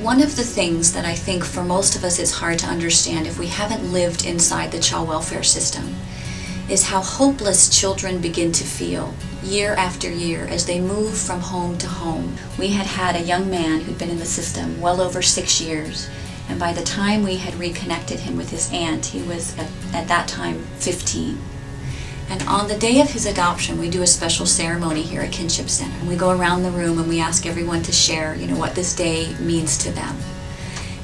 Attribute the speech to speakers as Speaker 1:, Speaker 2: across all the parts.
Speaker 1: One of the things that I think for most of us is hard to understand if we haven't lived inside the child welfare system is how hopeless children begin to feel year after year as they move from home to home. We had a young man who'd been in the system well over 6 years, and by the time we had reconnected him with his aunt, he was at that time 15. And on the day of his adoption, we do a special ceremony here at Kinship Center. And we go around the room and we ask everyone to share, what this day means to them.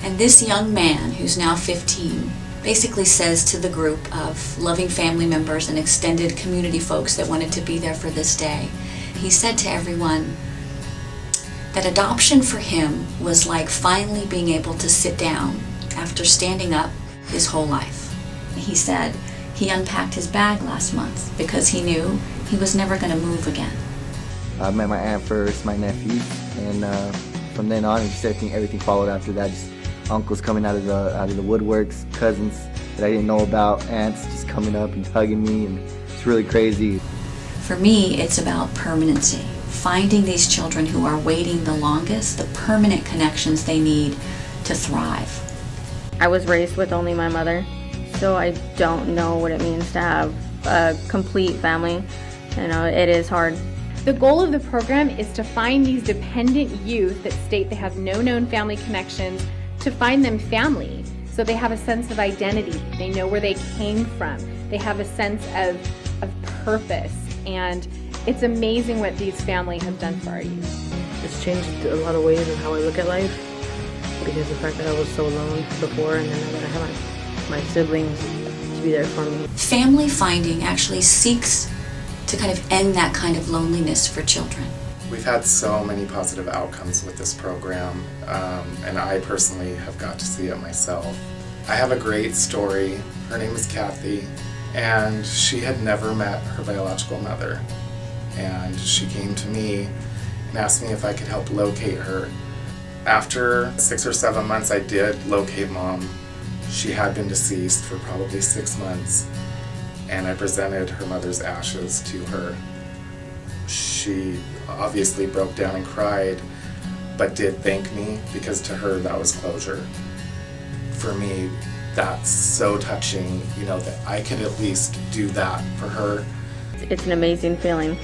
Speaker 1: And this young man, who's now 15, basically says to the group of loving family members and extended community folks that wanted to be there for this day, he said to everyone that adoption for him was like finally being able to sit down after standing up his whole life. He said he unpacked his bag last month because he knew he was never going to move again.
Speaker 2: I met my aunt first, my nephew, and from then on, just everything followed after that. Just uncles coming out of the woodworks, cousins that I didn't know about, aunts just coming up and hugging me, and it's really crazy.
Speaker 1: For me, it's about permanency. Finding these children who are waiting the longest, the permanent connections they need to thrive.
Speaker 3: I was raised with only my mother, so I don't know what it means to have a complete family. It is hard.
Speaker 4: The goal of the program is to find these dependent youth that state they have no known family connections, to find them family, so they have a sense of identity. They know where they came from. They have a sense of purpose, and it's amazing what these families have done for our youth.
Speaker 5: It's changed a lot of ways of how I look at life, because the fact that I was so alone before, and then now that I have my siblings to be there for me.
Speaker 1: Family finding actually seeks to kind of end that kind of loneliness for children.
Speaker 6: We've had so many positive outcomes with this program, and I personally have got to see it myself. I have a great story. Her name is Kathy, and she had never met her biological mother. And she came to me and asked me if I could help locate her. After 6 or 7 months, I did locate Mom. She had been deceased for probably 6 months, and I presented her mother's ashes to her. She obviously broke down and cried, but did thank me, because to her that was closure. For me, that's so touching, that I could at least do that for her.
Speaker 3: It's an amazing feeling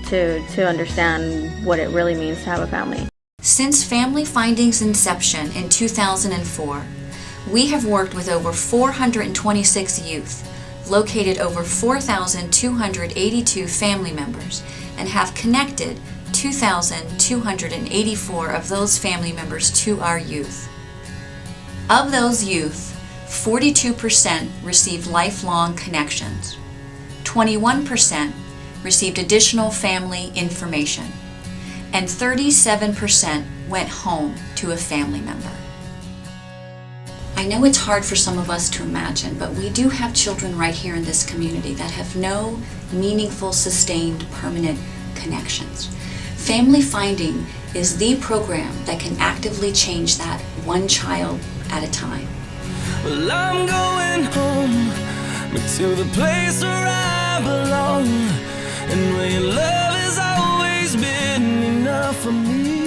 Speaker 3: to understand what it really means to have a family.
Speaker 1: Since Family Finding's inception in 2004, we have worked with over 426 youth, located over 4,282 family members, and have connected 2,284 of those family members to our youth. Of those youth, 42% received lifelong connections, 21% received additional family information, and 37% went home to a family member. I know it's hard for some of us to imagine, but we do have children right here in this community that have no meaningful, sustained, permanent connections. Family Finding is the program that can actively change that, one child at a time.
Speaker 7: Well, I'm going home to the place where I belong, and where your love has always been enough for me.